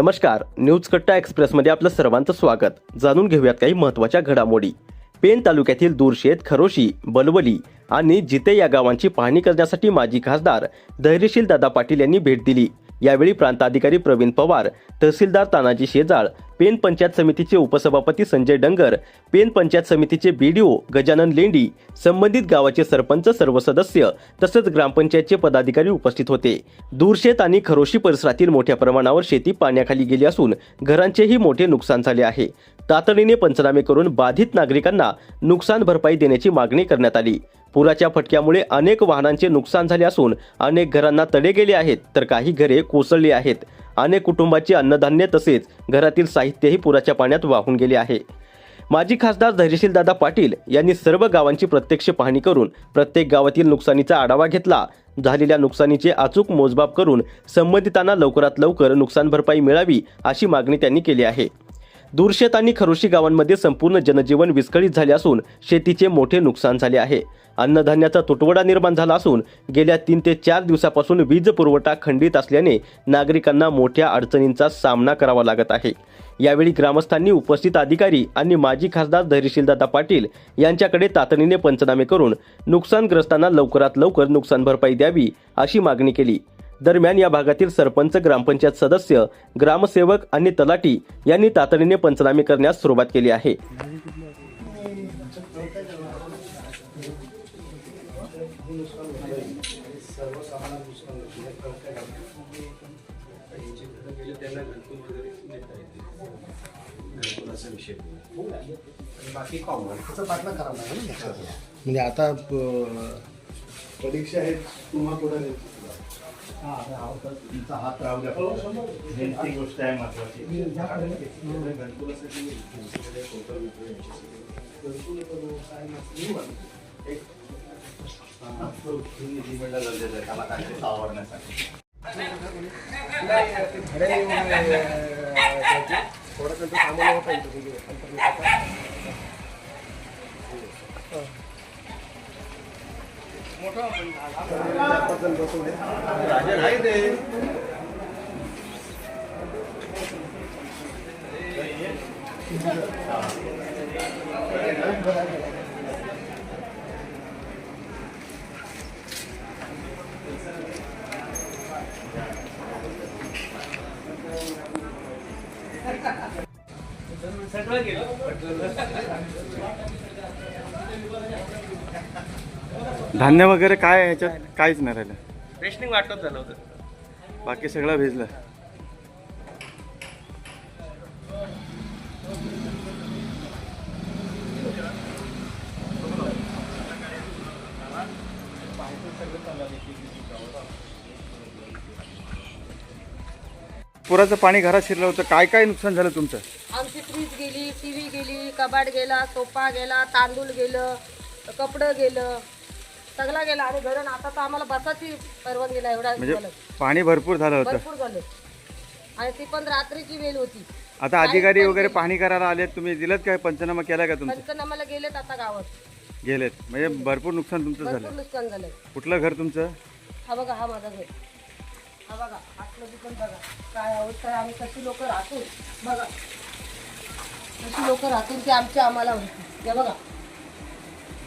नमस्कार, न्यूज कट्टा एक्सप्रेसमध्ये आपलं सर्वांचं स्वागत. जाणून घेऊयात काही महत्त्वाच्या घडामोडी. पेण तालुक्यातील दूरशेत, खरोशी, बलवली आणि जिते या गावांची पाहणी करण्यासाठी माजी खासदार धैर्यशील दादा पाटील यांनी भेट दिली. यावेळी प्रांताधिकारी प्रवीण पवार, तहसीलदार तानाजी शेजाळ, पेण पंचायत समितीचे उपसभापती संजय डंगर, पेण पंचायत समितीचे बीडीओ गजानन लेंडी, संबंधित गावाचे सरपंच, सर्व सदस्य तसंच ग्रामपंचायतचे पदाधिकारी उपस्थित होते. दूरशेत आणि खरोशी परिसरातील मोठ्या प्रमाणावर शेती पाण्याखाली गेली असून घरांचेही मोठे नुकसान झाले आहे. तातडीने पंचनामे करून बाधित नागरिकांना नुकसान भरपाई देण्याची मागणी करण्यात आली. पुराच्या फटक्यामुळे अनेक वाहनांचे नुकसान झाले असून अनेक घरांना तडे गेले आहेत, तर काही घरे कोसळली आहेत. अनेक कुटुंबाचे अन्नधान्य तसेच घरातील साहित्यही पुराच्या पाण्यात वाहून गेले आहे. माजी खासदार धैर्यशील दादा पाटील यांनी सर्व गावांची प्रत्यक्ष पाहणी करून प्रत्येक गावातील नुकसानीचा आढावा घेतला. झालेल्या नुकसानीचे अचूक मोजमाप करून संबंधितांना लवकरात लवकर नुकसान भरपाई मिळावी अशी मागणी त्यांनी केली आहे. दूरशेत आणि खरोशी गावांमध्ये संपूर्ण जनजीवन विस्कळीत झाले असून शेतीचे मोठे नुकसान झाले आहे. अन्नधान्याचा तुटवडा निर्माण झाला असून गेल्या 3 ते 4 दिवसापासून वीज पुरवठा खंडित असल्याने नागरिकांना मोठ्या अडचणींचा सामना करावा लागत आहे. यावेळी ग्रामस्थांनी उपस्थित अधिकारी आणि माजी खासदार धैर्यशीलदादा पाटील यांच्याकडे तातडीने पंचनामे करून नुकसानग्रस्तांना लवकरात लवकर नुकसान भरपाई द्यावी अशी मागणी केली. दरम्यान या भागातील सरपंच, ग्रामपंचायत सदस्य, ग्रामसेवक आणि तलाठी यांनी तातडीने पंचनामे करण्यास सुरुवात केली आहे. म्हणजे आता परीक्षा आहेत तुम्हा पुढे तुमचा हात राहू द्या. ती गोष्ट आहे महत्वाची. त्याला काय आवडण्यासाठी थोडं कंट्रोल थांबवलं होतं. धान्य वगैरे काय ह्याच्यात काहीच नाही राहिलं. रेशनिंग वाटप झालं होतं, बाकी सगळं भिजलं. पुराचं पाणी घरात शिरलं होतं. काय काय नुकसान झालं तुमचं? आमची फ्रीज गेली, टीव्ही गेली, कबाड गेला, सोफा गेला, तांदूळ गेलं, कपडं गेलं, सगळं गेलं. आणि घरून आता तर आम्हाला बसाची परवानगी नाही. एवढा म्हणजे पाणी भरपूर झालं होतं. भरपूर झालं आणि ती पण रात्रीची वेळ होती. आता अधिकारी वगैरे पाहणी करायला आलेत, तुम्ही दिलत काय? पंचनामा केला का तुमचं? पंचनामाला गेलेत आता गावात गेलेत म्हणजे भरपूर नुकसान तुमचं भरपूर झालं. नुकसान झालंय. कुठलं घर तुमचं? हा बघा, हा माझा घर. हा बघा, आतलं पण बघा काय अवस्था आहे. आम्ही कशी लोक राहतो बघा, कशी लोक राहतो ते आमची आम्हाला होती. हे बघा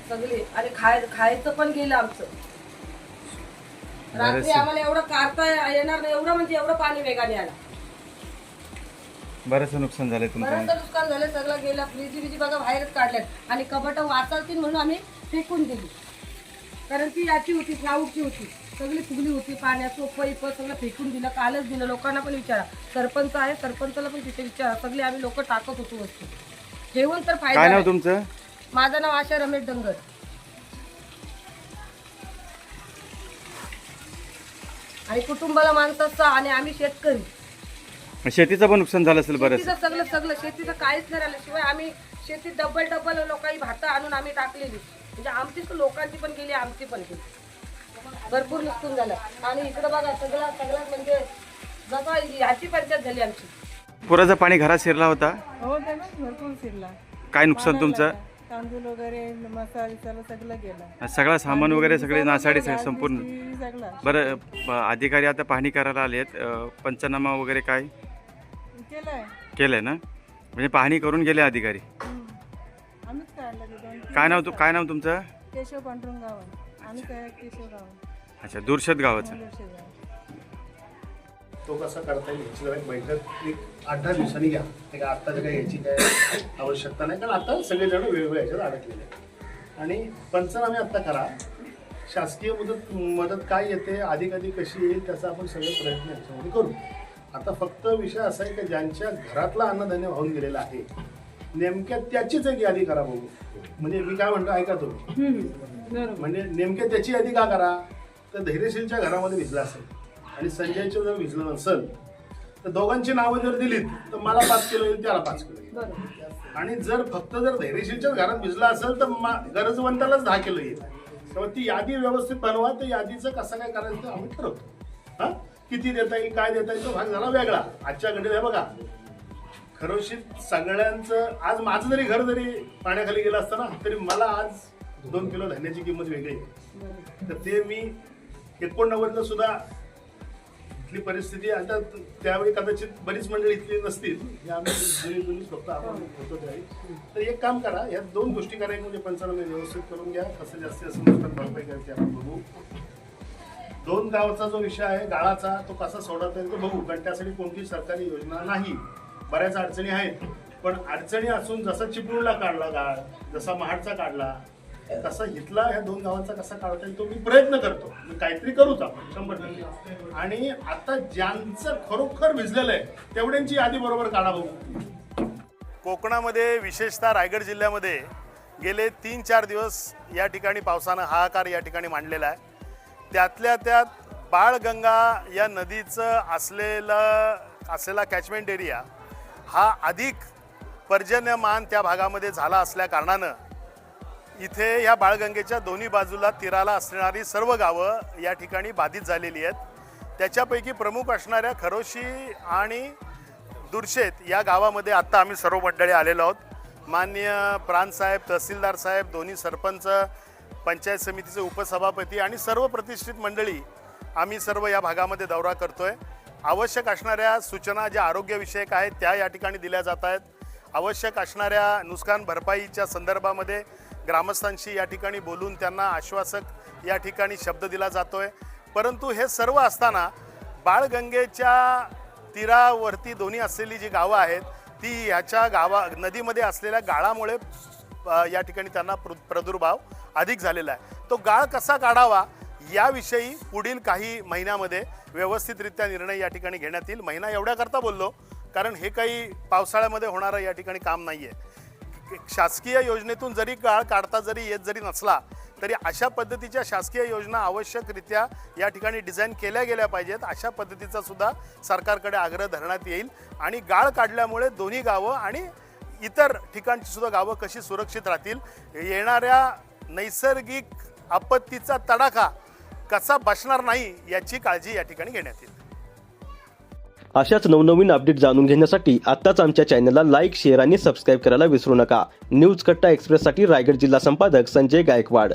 सगळे. आणि खायचं पण गेलं आमचं. रात्री आम्हाला एवढं काढता येणार नाही, एवढं म्हणजे एवढं पाणी वेगाने आलं. बरंच नुकसान झालंय तुमचं. बरंच नुकसान झालं, सगळं गेलं. फ्रीज बघा बाहेरच काढल्यात आणि कपाट वाचालतील म्हणून आम्ही फेकून दिली. कारण ती याची होती, फ्लाऊडची होती, सगळी फुगली होती. पाण्याचं पैप सगळं फेकून दिलं. कालच दिलं. लोकांना पण विचारा, सरपंच आहे, सरपंचाला पण तिथे विचारा. सगळे आम्ही लोक टाकत होतो वस्तू. ठेवून तर फायदा. काय नाव तुमचं? माझं नाव आशा रमेश डंगर. आणि कुटुंबाला माणसाचा आणि आम्ही शेतकरी. शेतीचं पण नुकसान झालं असेल बरंच. सगळं शेतीचं काहीच नाही राहिलं. शिवाय आम्ही शेतीत डबल लोकांनी भातं आणून आम्ही टाकलेली. म्हणजे आमची लोकांची पण गेली, आमची पण गेली. भरपूर नुकसान झालं. आणि इकडं बघा सगळं म्हणजे जगा ह्याची पंचायत झाली आमची. पुराचं पाणी घरात शिरला होता. हो त्याला भरपूर शिरला. काय नुकसान तुमचं? तांदूळ वगैरे, मसाला सगळं गेलं. सगळं सामान वगैरे सगळे नासाडी संपूर्ण. सगळं. बरं, अधिकारी आता पाहणी करायला आलेत. पंचनामा वगैरे काय? केलंय. केलंय ना, म्हणजे पाहणी करून गेले अधिकारी. आम्हीच काढलं ते 2-3 काय नाव तुमचं? केशव पांडुरंग गावं. आम्ही काय केशव गावं. अच्छा, दुर्शेत गावाचं. तो कसा करता येईल याची जरा एक बैठक एक 8-10 दिवसांनी घ्या. ते काय आत्ताच्या काही याची काय आवश्यकता नाही, कारण आता सगळेजण वेगवेगळ्या ह्याच्यात अडकलेले आहेत. आणि पंचनामे आत्ता करा. शासकीय मदत काय येते, अधिक कशी येईल, त्याचा आपण सगळे प्रयत्न याच्यामध्ये करू. आता फक्त विषय असा आहे की ज्यांच्या घरातला अन्नधान्य वाहून गेलेला आहे, नेमक्या त्याचीच एक यादी करा बघू. म्हणजे मी काय म्हणतो ऐका तुम्ही, म्हणजे नेमक्या त्याची यादी का करा. तर धैर्यशीलच्या घरामध्ये भिजला असेल आणि संजयचं जर भिजलं नसेल तर दोघांची नावं जर दिलीत तर मला 5 किलो येईल, त्याला 5 किलो येईल. आणि फक्त जर धैर्यशीलच्या घरात भिजला असेल तर गरजवंतालाच 10 किलो येईल. तेव्हा ती यादी व्यवस्थित बनवा. तर यादीचं कसं काय करायचं ते आम्ही ठरवतो. हा, किती देता येईल, काय देता येईल, तो भाग झाला वेगळा. आजच्या घडीत हे बघा, खरोशीत सगळ्यांचं, आज माझं जरी घर जरी पाण्याखाली गेलं असतं ना तरी मला आज 2 किलो धान्याची किंमत वेगळी आहे. तर ते मी 89ला सुद्धा इथली परिस्थिती, आता त्यावेळी कदाचित बरीच मंडळी इथली नसतील, हे आम्ही जुनी स्वतः आपण होतो त्यावेळी. तर एक काम करा, या 2 गोष्टी करा. एक म्हणजे पंचनामे व्यवस्थित करून घ्या, कसं जास्तीत जास्त नुकसान भरपाई करायची आपण बघू. 2 गावाचा जो विषय आहे गाळाचा, तो कसा सोडवता येईल तो बघू. कारण त्यासाठी कोणतीही सरकारी योजना नाही. बऱ्याच अडचणी आहेत, पण अडचणी असून जसा चिपळूणला काढला गाळ, जसा महाडचा काढला, तसा इथला ह्या 2 गावांचा कसा काढता येईल तो मी प्रयत्न करतो. मी काहीतरी करूच आपण 100%. आणि आता ज्यांचं खरोखर भिजलेलं आहे तेवढ्यांची यादी बरोबर काढा बघू. कोकणामध्ये विशेषतः रायगड जिल्ह्यामध्ये गेले 3-4 दिवस या ठिकाणी पावसानं हाहाकार या ठिकाणी मांडलेला आहे. त्यातल्या त्यात बाळगंगा या नदीचं असलेला कॅचमेंट एरिया हा अधिक पर्जन्यमान त्या भागामध्ये झाला असल्या कारणानं इथे या बाळगंगेच्या दोन्ही बाजूला तीराला असणारी सर्व गावं या ठिकाणी बाधित झालेली आहेत. त्याच्यापैकी प्रमुख असणाऱ्या खरोशी आणि दुर्शेत या गावामध्ये आत्ता आम्ही सर्व मंडळी आलेलो आहोत. माननीय प्रांतसाहेब, तहसीलदार साहेब, दोन्ही सरपंच, पंचायत समितीचे उपसभापती आणि सर्व प्रतिष्ठित मंडळी आम्ही सर्व या भागामध्ये दौरा करतोय. आवश्यक असणाऱ्या सूचना ज्या आरोग्यविषयक आहेत त्या या ठिकाणी दिल्या जात आहेत. आवश्यक असणाऱ्या नुकसान भरपाईच्या संदर्भामध्ये ग्रामस्थांशी या ठिकाणी बोलून त्यांना आश्वासक या ठिकाणी शब्द दिला जातोय. परंतु हे सर्व असताना बाळगंगेच्या तीरावरती दोन्ही असलेली जी गावं आहेत ती ह्याच्या नदीमध्ये असलेल्या गाळामुळे या ठिकाणी त्यांना प्रादुर्भाव अधिक झालेला आहे. तो गाळ कसा काढावा याविषयी पुढील काही महिन्यामध्ये व्यवस्थितरित्या निर्णय या ठिकाणी घेण्यात येईल. महिना एवढ्याकरता बोललो कारण हे काही पावसाळ्यामध्ये होणारं या ठिकाणी काम नाही आहे. शासकीय योजनेतून जरी गाळ काढता येत नसला तरी अशा पद्धतीच्या शासकीय योजना आवश्यकरित्या या ठिकाणी डिझाईन केल्या गेल्या पाहिजेत. अशा पद्धतीचा सुद्धा सरकारकडे आग्रह धरण्यात येईल. आणि गाळ काढल्यामुळे दोन्ही गावं आणि इतर ठिकाणची सुद्धा गावं कशी सुरक्षित राहतील, येणाऱ्या नैसर्गिक आपत्तीचा तडाखा कसा बसणार नाही याची काळजी या ठिकाणी घेण्यात येईल. अशाच नवनवीन अपडेट जाणून घेण्यासाठी आत्ताच आमच्या चॅनलला लाईक, शेअर आणि सबस्क्राईब करायला विसरू नका. न्यूज कट्टा एक्सप्रेससाठी रायगड जिल्हा संपादक संजय गायकवाड.